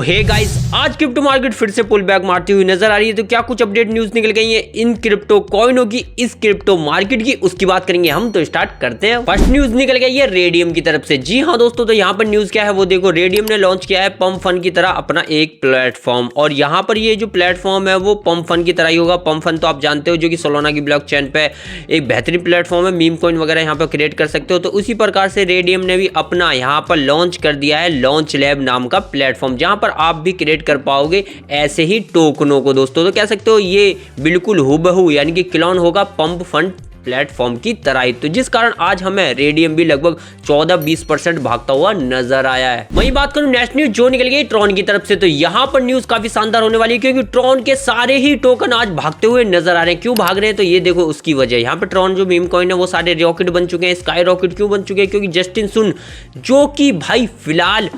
Hey guys, आज crypto market फिर से पुल बैक मारती हुई नजर आ रही है। तो क्या कुछ अपडेट न्यूज निकल गई है इन क्रिप्टो कॉइनों की, इस क्रिप्टो मार्केट की, उसकी बात करेंगे हम। तो स्टार्ट करते हैं। फर्स्ट न्यूज निकल गई है रेडियम की तरफ से। जी हाँ दोस्तों, तो यहाँ पर न्यूज क्या है वो देखो। रेडियम ने लॉन्च किया है पम्प फन की तरह अपना एक प्लेटफॉर्म, और यहाँ पर ये जो प्लेटफॉर्म है वो पम्प फन की तरह ही होगा। पम्प फन तो आप जानते हो, जो कि सोलाना की ब्लॉक चेन पे एक बेहतरीन प्लेटफॉर्म है, मीम कॉइन वगैरह यहाँ पर क्रिएट कर सकते हो। तो उसी प्रकार से रेडियम ने भी अपना यहाँ पर लॉन्च कर दिया है लॉन्च लैब नाम का प्लेटफॉर्म, जहाँ पर आप भी क्रिएट कर पाओगे ऐसे ही टोकनों को दोस्तों। तो कह सकते हो ये बिल्कुल हुबहू यानी कि क्लोन होगा पंप फंड प्लेटफॉर्म की तरह ही। तो जिस कारण आज हमें रेडियम भी लगभग 14-20% भागता हुआ नजर आया है। वही बात करूं नेक्स्ट न्यूज जो निकल गई ट्रॉन की तरफ से, तो यहाँ पर न्यूज काफी शानदार होने वाली है, क्योंकि ट्रॉन के सारे ही टोकन आज भागते हुए नजर आ रहे हैं। क्यों भाग रहे हैं तो ये देखो उसकी वजह। यहाँ पे ट्रॉन जो मीम कॉइन है वो सारे रॉकेट बन चुके हैं। स्काई रॉकेट क्यों बन चुके हैं? क्योंकि जस्टिन सुन जो कि भाई फिलहाल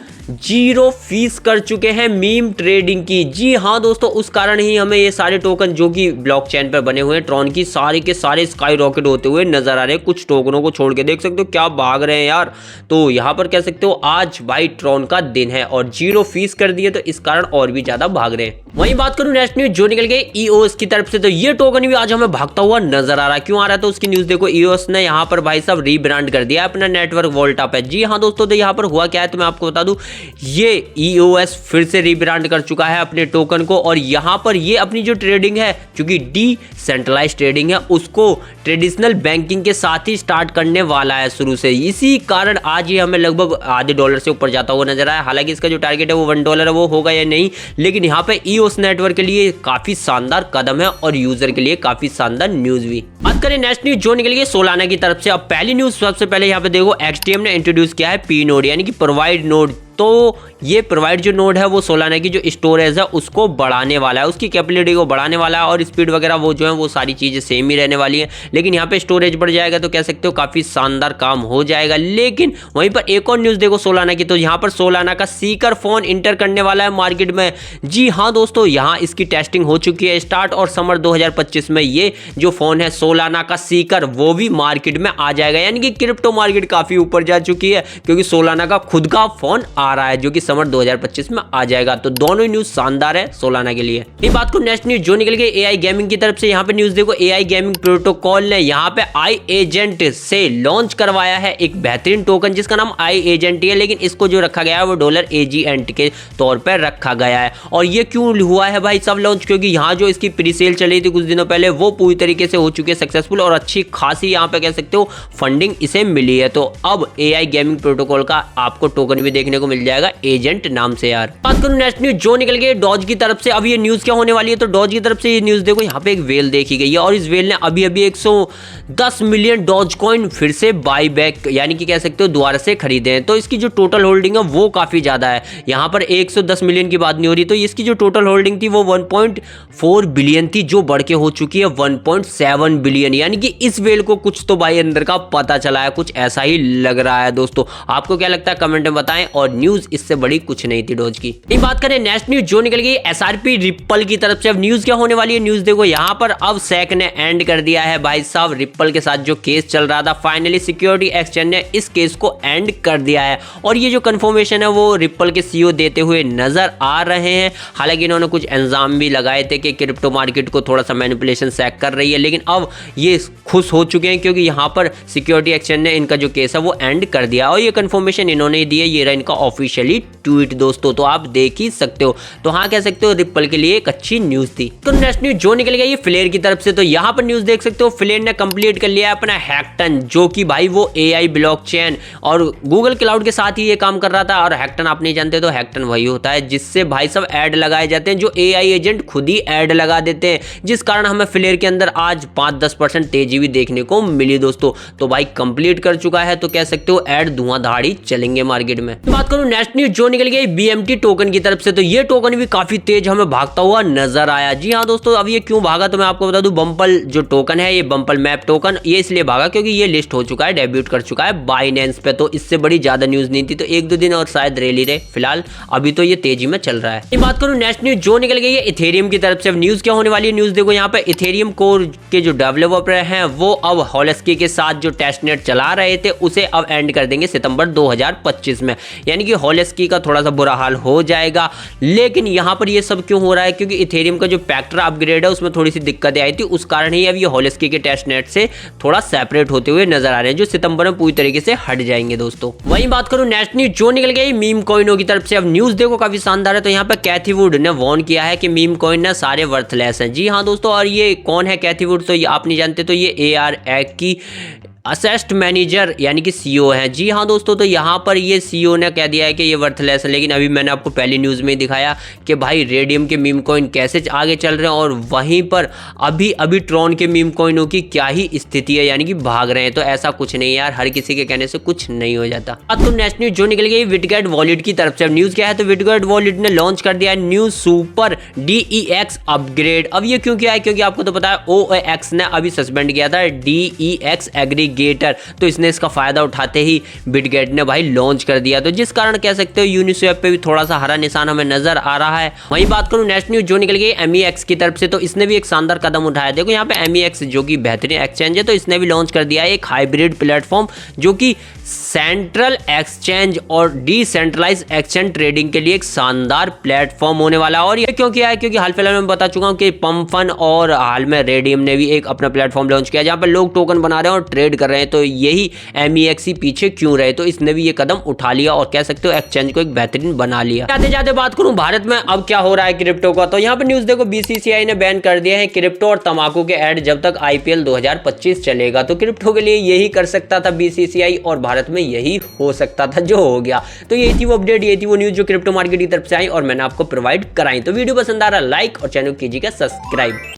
0 फीस कर चुके हैं मीम ट्रेडिंग की। जी हाँ दोस्तों, उस कारण ही हमें ये सारे टोकन जो कि ब्लॉकचेन पर बने हुए हैं ट्रॉन की, सारे के सारे स्काई रॉकेट होते हुए नजर आ रहे हैं। कुछ टोकनों को छोड़ के देख सकते हो क्या भाग रहे हैं यार। तो यहाँ पर कह सकते हो आज भाई ट्रॉन का दिन है और 0 फीस कर दिए, तो इस कारण और भी ज्यादा भाग रहे हैं। वहीं बात करूं नेक्स्ट न्यूज जो निकल गई ईओएस की तरफ से, तो ये टोकन भी आज हमें भागता हुआ नजर आ रहा है। क्यों आ रहा है तो उसकी न्यूज देखो। ईओएस ने यहाँ पर भाई साहब रीब्रांड कर दिया अपना नेटवर्क वोल्टा पे। जी हाँ दोस्तों, तो यहाँ पर हुआ क्या है तो मैं आपको बता दूं, ये ईओएस फिर से रीब्रांड कर चुका है अपने टोकन को, और यहाँ पर ये अपनी जो ट्रेडिंग है, क्योंकि डिसेंट्रलाइज्ड ट्रेडिंग है, उसको ट्रेडिशनल बैंकिंग के साथ ही स्टार्ट करने वाला है शुरू से। इसी कारण आज ये हमें लगभग आधे डॉलर से ऊपर जाता हुआ नजर आया। हालांकि इसका जो टारगेट है वो $1 है, वो होगा या नहीं, लेकिन यहाँ पे ईओएस नेटवर्क के लिए काफी शानदार कदम है और यूजर के लिए काफी शानदार न्यूज भी। बात करें नेक्स्ट न्यूज जो निकल गई सोलाना की तरफ से। अब पहली न्यूज सबसे पहले यहाँ पे देखो, एक्सटीएम ने इंट्रोड्यूस किया है पी नोड यानी कि प्रोवाइड नोड। तो ये प्रोवाइड जो नोड है वो सोलाना की जो स्टोरेज है उसको बढ़ाने वाला है, उसकी कैपेसिटी को बढ़ाने वाला है, और स्पीड वगैरह वो जो है वो सारी चीजें सेम ही रहने वाली है। लेकिन यहाँ पे स्टोरेज बढ़ जाएगा तो कह सकते हो काफी शानदार काम हो जाएगा। लेकिन वहीं पर एक और न्यूज देखो सोलाना की, तो यहाँ पर सोलाना का सीकर फोन इंटर करने वाला है मार्केट में। जी हाँ दोस्तों, यहाँ इसकी टेस्टिंग हो चुकी है स्टार्ट, और समर 2025 में ये जो फोन है सोलाना का सीकर वो भी मार्केट में आ जाएगा। यानी कि क्रिप्टो मार्केट काफी ऊपर जा चुकी है, क्योंकि सोलाना का खुद का फोन आ रहा है जो कि समर 2025 में आ जाएगा। तो दोनों ही न्यूज शानदार है सोलाना के लिए। ये बात को नेक्स्ट न्यूज जो निकल गई एआई गेमिंग की तरफ से। यहाँ पे न्यूज देखो, एआई गेमिंग प्रोटोकॉल ने यहाँ पे आई एजेंट से लॉन्च करवाया है एक बेहतरीन टोकन जिसका नाम आई एजेंट है, लेकिन इसको जो रखा गया है वो $AGENT के तौर पर रखा गया है। और ये क्यों हुआ है भाई सब लॉन्च? क्योंकि यहाँ जो इसकी प्री सेल चली थी कुछ दिनों पहले वो पूरी तरीके से हो चुकी है सक्सेसफुल, और अच्छी खासी यहाँ पे कह सकते हो फंडिंग इसे मिली है। तो अब एआई गेमिंग प्रोटोकॉल का आपको टोकन भी देखने को मिल जाएगा एजेंट नाम से यार। बात करूं नेक्स्ट न्यूज जो निकल गई डॉज की तरफ से। अब ये न्यूज क्या होने वाली है तो डॉज की तरफ से ये न्यूज देखो, यहाँ पे एक वेल देखी गई है, और इस वेल ने अभी 110 मिलियन डॉज कॉइन फिर से बाई बैक यानी कि कह सकते हो दोबारा से खरीदे हैं। तो इसकी जो टोटल होल्डिंग है वो काफी ज्यादा है। यहाँ पर 110 मिलियन की बात नहीं हो रही, तो इसकी जो टोटल होल्डिंग थी वो 1.4 बिलियन थी, जो बढ़ के हो चुकी है 1.7 बिलियन। यानी कि इस वेल को कुछ तो भाई अंदर का पता चला है, कुछ ऐसा ही लग रहा है दोस्तों। आपको क्या लगता है कमेंट में बताएं, और न्यूज इससे बड़ी कुछ नहीं थी डॉज की। बात करें नेक्स्ट न्यूज जो निकल गई एसआरपी रिप्पल की तरफ से। अब न्यूज क्या होने वाली है न्यूज देखो, यहाँ पर अब SEC ने एंड कर दिया है भाई साहब रिप्पल के साथ जो केस चल रहा था। फाइनली सिक्योरिटी एक्सचेंज ने इस केस को एंड कर दिया है, और ये जो कंफर्मेशन है वो रिप्पल के सीईओ देते हुए नजर आ रहे हैं। हालांकि इन्होंने कुछ इल्जाम भी लगाए थे कि क्रिप्टो मार्केट को थोड़ा सा मैनिपुलेशन SEC कर रही है, लेकिन अब ये खुश हो चुके हैं क्योंकि यहाँ पर सिक्योरिटी एक्सचेंज ने इनका जो केस है वो एंड कर दिया, और ये कंफर्मेशन इन्होंने दी है। ये रहा इनका ऑफिशियली ट्वीट दोस्तों, तो आप देख ही सकते हो। तो हाँ कह सकते हो रिप्पल के लिए एक अच्छी न्यूज थी। तो नेक्स्ट न्यूज जो निकल गई फ्लेयर की तरफ से, तो यहाँ पर न्यूज देख सकते हो फ्लेयर ने कंप्लीट कर लिया है अपना हैकटन, जो कि भाई वो एआई ब्लॉकचेन और गूगल क्लाउड के साथ ही ये काम कर रहा था। और हैकटन आप नहीं जानते तो हैकटन वही होता है जिससे भाई सब ऐड लगाए जाते हैं, जो एआई एजेंट खुद ही ऐड लगा देते हैं, जिस कारण हमें फ्लेयर के अंदर आज 5-10% तेजी भी देखने को मिली दोस्तों। तो भाई कंप्लीट कर चुका है, तो कह सकते हो ऐड धुआंधाड़ी चलेंगे मार्केट में। बात करूं नेक्स्ट न्यूज जो निकल गई BMT टोकन की तरफ से, तो ये टोकन भी काफी तेज हमें भागता हुआ नजर आया। जी हाँ दोस्तों, अब ये क्यों भागा तो मैं आपको बता दूं, बम्पल जो टोकन है, ये बम्पल मैप टोकन, ये इसलिए भागा क्योंकि ये लिस्ट हो चुका है, डेब्यूट कर चुका है बाइनेंस पे। तो इससे बड़ी ज्यादा न्यूज नहीं थी, तो 1-2 दिन और शायद रैली रहे। फिलहाल अभी तो ये तेजी में चल रहा है। ये बात करूं नेक्स्ट न्यूज जो निकल गई है इथेरियम की तरफ से। अब न्यूज क्या होने वाली है न्यूज देखो, यहाँ पे इथेरियम कोर के जो डेवलपर हैं वो अब हॉलस्की के साथ जो टेस्टनेट चला रहे थे उसे अब एंड कर देंगे सितंबर 2025 में। यानी कि कि हॉलेस्की का थोड़ा सा बुरा हाल हो जाएगा। लेकिन यहाँ पर ये सब क्यों हो रहा है, क्योंकि इथेरियम का जो स्पेक्टर अपग्रेड है उसमें थोड़ी सी दिक्कतें आई थी, उस कारण ही अब ये हॉलेस्की के टेस्ट नेट से थोड़ा सेपरेट होते हुए नजर आ रहे हैं, जो सितंबर में पूरी तरीके से हट जाएंगे दोस्तों। वहीं बात करूं नेक्स्ट न्यूज जो निकल गई मीम कॉइनों की तरफ से। अब न्यूज देखो काफी शानदार है। तो यहाँ पे कैथी वुड ने वार्न किया है कि मीम कॉइन ना सारे वर्थलेस हैं। जी हाँ दोस्तों, और ये कौन है कैथी वुड, तो ये आप नहीं जानते, तो ये ARX की असेस्ट मैनेजर यानी कि CEO है। जी हाँ दोस्तों, तो यहाँ पर ये CEO ने कह दिया है कि ये वर्थलेस है। लेकिन अभी मैंने आपको पहली न्यूज़ में दिखाया कि भाई रेडियम के मीम कॉइन कैसे आगे चल रहे हैं, और वहीं पर अभी ट्रॉन के मीम कॉइनों की क्या ही स्थिति है, यानी कि भाग रहे हैं। तो ऐसा कुछ नहीं यार, हर किसी के कहने से कुछ नहीं हो जाता। अब तो नेक्स्ट न्यूज जो निकल गई विटगेट वॉलेट की तरफ से। अब न्यूज़ क्या है, तो विटगेट वॉलेट ने लॉन्च कर दिया है न्यू सुपर DEX अपग्रेड। अब ये क्यों किया है, क्योंकि आपको तो पता है OAX ने अभी सस्पेंड किया था DEX एग्रीगेटर, तो इसने इसका फायदा उठाते ही बिटगेट ने भाई लॉन्च कर दिया। तो जिस कारण कह सकते हो यूनिस्वैप पे भी थोड़ा सा हरा निशान हमें नजर आ रहा है। वहीं बात करूं नेक्स्ट न्यूज जो निकल गई MEX की तरफ से, तो इसने भी एक शानदार कदम उठाया। देखो यहाँ पे MEX जो कि बेहतरीन एक्सचेंज है, तो इसने भी लॉन्च कर दिया है एक हाइब्रिड प्लेटफॉर्म जो कि सेंट्रल एक्सचेंज और डिसेंट्रलाइज एक्सचेंज ट्रेडिंग के लिए एक शानदार प्लेटफॉर्म होने वाला है। और ये क्यों किया है, क्योंकि हाल फिलहाल मैं बता चुका हूं कि पंपफन और हाल में रेडियम ने भी एक अपना प्लेटफॉर्म लॉन्च किया जहां पर लोग टोकन बना रहे हैं और ट्रेड कर रहे हैं। तो यही MEX ही पीछे क्यों रहे, तो इसने भी ये कदम उठा लिया और कह सकते हो एक्सचेंज को एक बेहतरीन बना लिया। जाते जाते बात करूं भारत में अब क्या हो रहा है क्रिप्टो का, तो यहाँ पे न्यूज देखो BCCI ने बैन कर दिया है क्रिप्टो और तंबाकू के ऐड जब तक IPL 2025 चलेगा। तो क्रिप्टो के लिए यही कर सकता था BCCI और भारत में यही हो सकता था जो हो गया। तो यही थी वो अपडेट, यही थी वो न्यूज जो क्रिप्टो मार्केट की तरफ से आई और मैंने आपको प्रोवाइड कराई। तो वीडियो पसंद आ रहा लाइक और चैनल कीजिएगा सब्सक्राइब।